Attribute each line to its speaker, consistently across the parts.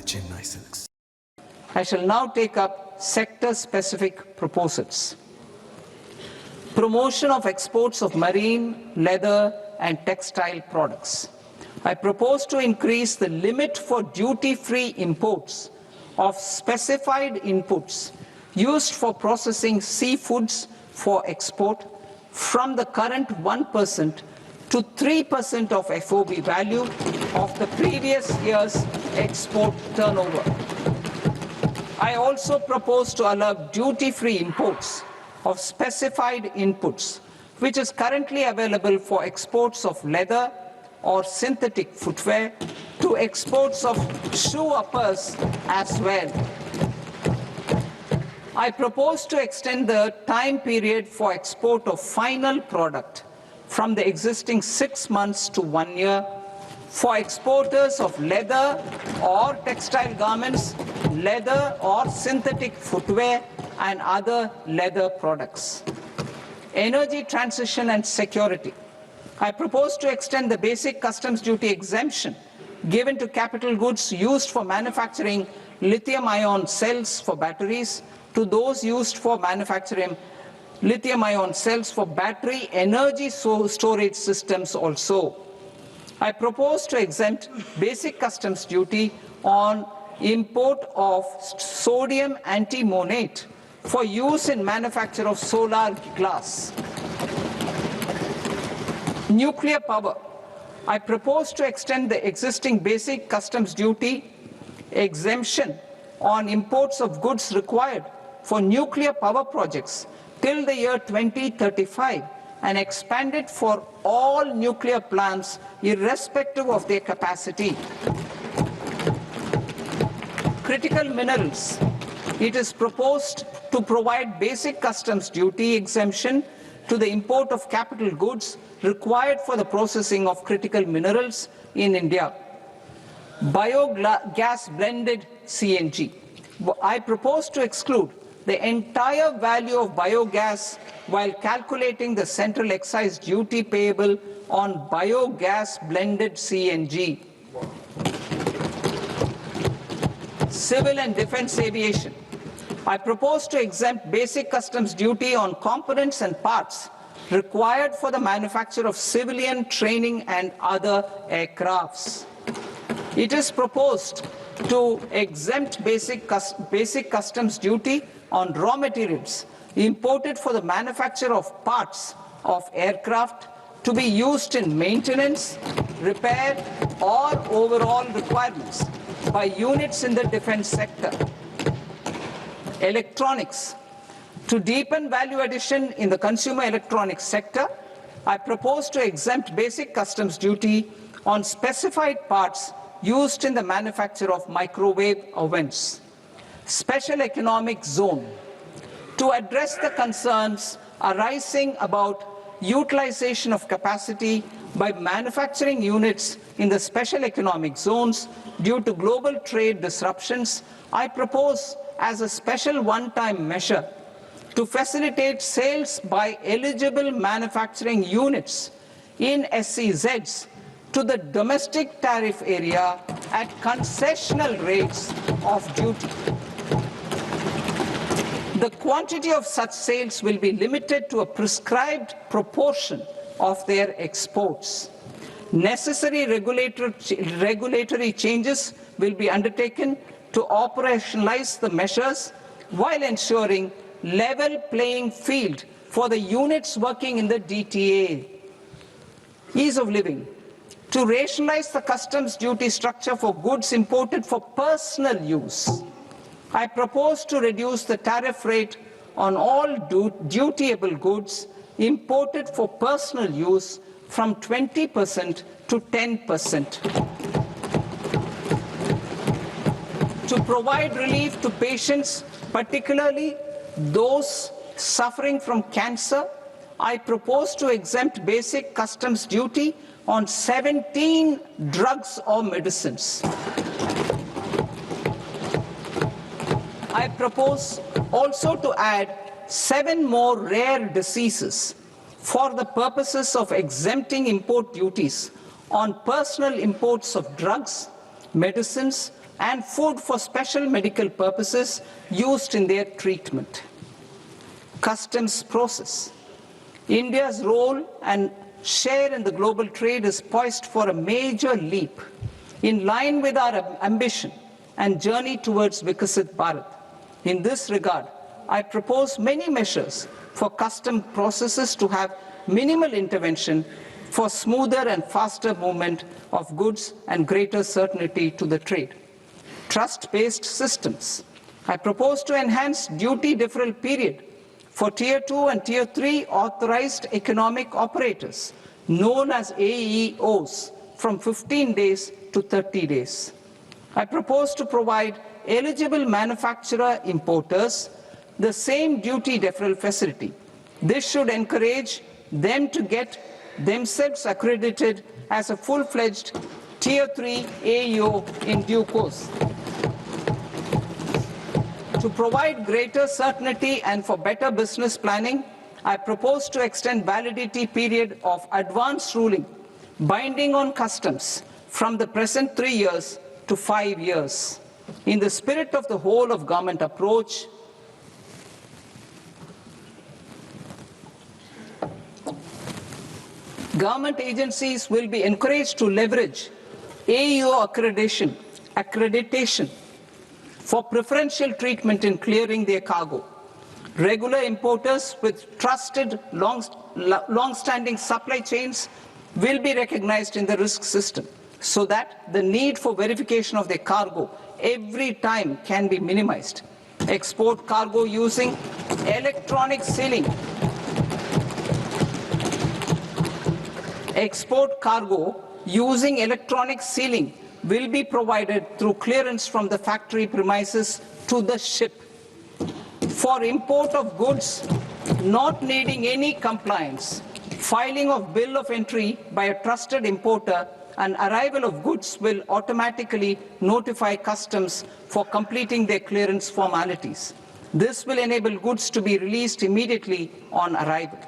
Speaker 1: Chennai Silks.
Speaker 2: I shall now take up sector-specific proposals. Promotion of exports of marine, leather and textile products. I propose to increase the limit for duty-free imports of specified inputs used for processing seafoods for export from the current 1% to 3% of FOB value of the previous year's export turnover. I also propose to allow duty-free imports of specified inputs, which is currently available for exports of leather or synthetic footwear, to exports of shoe uppers as well. I propose to extend the time period for export of final product from the existing 6 months to 1 year for exporters of leather or textile garments, leather or synthetic footwear and other leather products. Energy transition and security. I propose to extend the basic customs duty exemption given to capital goods used for manufacturing lithium-ion cells for batteries to those used for manufacturing lithium-ion cells for battery energy storage systems also. I propose to exempt basic customs duty on import of sodium antimonate for use in manufacture of solar glass. Nuclear power. I propose to extend the existing basic customs duty exemption on imports of goods required for nuclear power projects till the year 2035 and expand it for all nuclear plants irrespective of their capacity. Critical minerals. It is proposed to provide basic customs duty exemption to the import of capital goods required for the processing of critical minerals in India. Biogas blended CNG. I propose to exclude the entire value of biogas while calculating the central excise duty payable on biogas blended CNG. Civil and defense aviation. I propose to exempt basic customs duty on components and parts required for the manufacture of civilian training and other aircrafts. It is proposed to exempt basic customs duty on raw materials imported for the manufacture of parts of aircraft to be used in maintenance, repair or overall requirements by units in the defense sector. Electronics. To deepen value addition in the consumer electronics sector, I propose to exempt basic customs duty on specified parts used in the manufacture of microwave ovens. Special economic zone. To address the concerns arising about utilization of capacity by manufacturing units in the special economic zones due to global trade disruptions, I propose as a special one-time measure to facilitate sales by eligible manufacturing units in SEZs to the domestic tariff area at concessional rates of duty. The quantity of such sales will be limited to a prescribed proportion of their exports. Necessary regulatory changes will be undertaken to operationalize the measures while ensuring level playing field for the units working in the DTA. Ease of living. To rationalize the customs duty structure for goods imported for personal use, I propose to reduce the tariff rate on all dutiable goods imported for personal use from 20% to 10%. To provide relief to patients, particularly those suffering from cancer, I propose to exempt basic customs duty on 17 drugs or medicines. I propose also to add 7 more rare diseases for the purposes of exempting import duties on personal imports of drugs, medicines, and food for special medical purposes used in their treatment. Customs process. India's role and share in the global trade is poised for a major leap in line with our ambition and journey towards Vikasit Bharat. In this regard, I propose many measures for custom processes to have minimal intervention for smoother and faster movement of goods and greater certainty to the trade. Trust-based systems. I propose to enhance duty deferral period for Tier 2 and Tier 3 authorized economic operators, known as AEOs, from 15 days to 30 days. I propose to provide eligible manufacturer importers the same duty deferral facility. This should encourage them to get themselves accredited as a full-fledged Tier 3 AEO in due course. To provide greater certainty and for better business planning, I propose to extend validity period of advance ruling binding on customs from the present 3 years to 5 years. In the spirit of the whole of government approach, government agencies will be encouraged to leverage AEO accreditation for preferential treatment in clearing their cargo. Regular importers with trusted long-standing supply chains will be recognized in the risk system so that the need for verification of their cargo every time can be minimized. Export cargo using electronic sealing. Export cargo using electronic sealing will be provided through clearance from the factory premises to the ship. For import of goods not needing any compliance, filing of bill of entry by a trusted importer and arrival of goods will automatically notify customs for completing their clearance formalities. This will enable goods to be released immediately on arrival.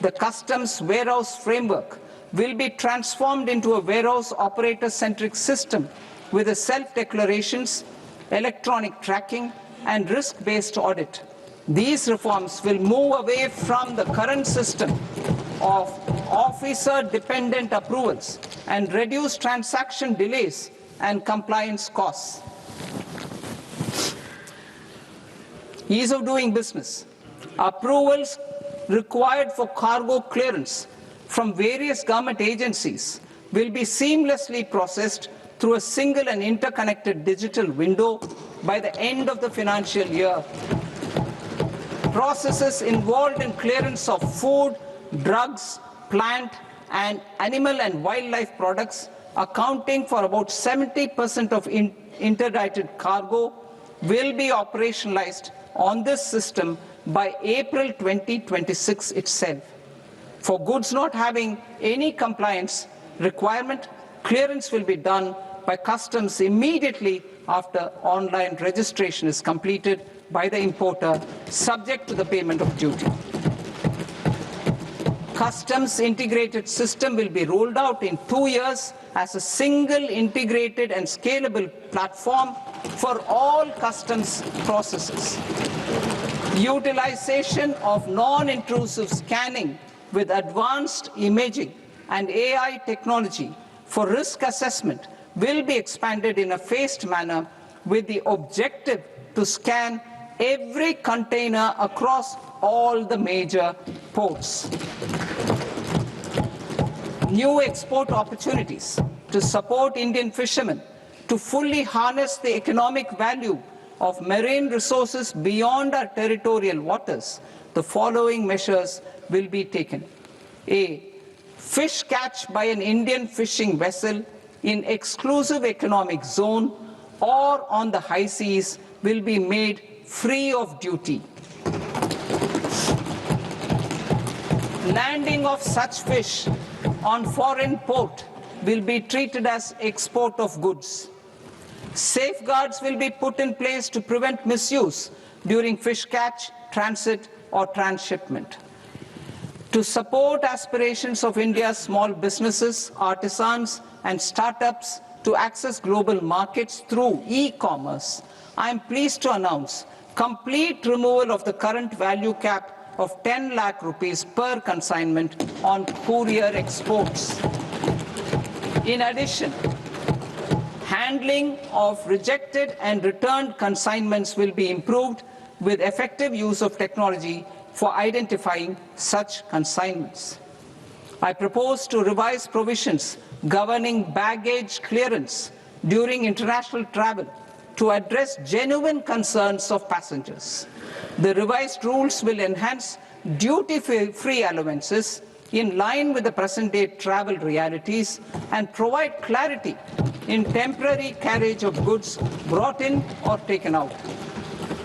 Speaker 2: The customs warehouse framework will be transformed into a warehouse operator-centric system with a self-declarations, electronic tracking, and risk-based audit. These reforms will move away from the current system of officer-dependent approvals and reduce transaction delays and compliance costs. Ease of doing business. Approvals required for cargo clearance from various government agencies will be seamlessly processed through a single and interconnected digital window by the end of the financial year. Processes involved in clearance of food, drugs, plant, and animal and wildlife products, accounting for about 70% of interdicted cargo, will be operationalized on this system by April 2026 itself. For goods not having any compliance requirement, clearance will be done by customs immediately after online registration is completed by the importer, subject to the payment of duty. Customs integrated system will be rolled out in 2 years as a single integrated and scalable platform for all customs processes. Utilization of non-intrusive scanning with advanced imaging and AI technology for risk assessment will be expanded in a phased manner with the objective to scan every container across all the major ports. New export opportunities to support Indian fishermen to fully harness the economic value of marine resources beyond our territorial waters. The following measures will be taken. A. Fish catch by an Indian fishing vessel in exclusive economic zone or on the high seas will be made free of duty. Landing of such fish on foreign port will be treated as export of goods. Safeguards will be put in place to prevent misuse during fish catch, transit, or transshipment. To support aspirations of India's small businesses, artisans, and startups to access global markets through e-commerce, I am pleased to announce complete removal of the current value cap of 10 lakh rupees per consignment on courier exports. In addition, handling of rejected and returned consignments will be improved with effective use of technology for identifying such consignments. I propose to revise provisions governing baggage clearance during international travel to address genuine concerns of passengers. The revised rules will enhance duty-free allowances in line with the present-day travel realities and provide clarity in temporary carriage of goods brought in or taken out.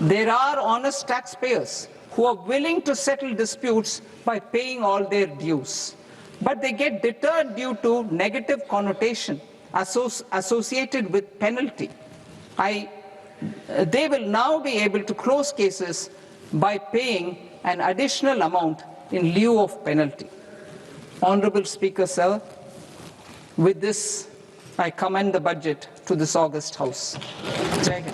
Speaker 2: There are honest taxpayers who are willing to settle disputes by paying all their dues, but they get deterred due to negative connotation associated with penalty. They will now be able to close cases by paying an additional amount in lieu of penalty. Honorable Speaker, sir, with this, I commend the budget to this august House. Jai Hind.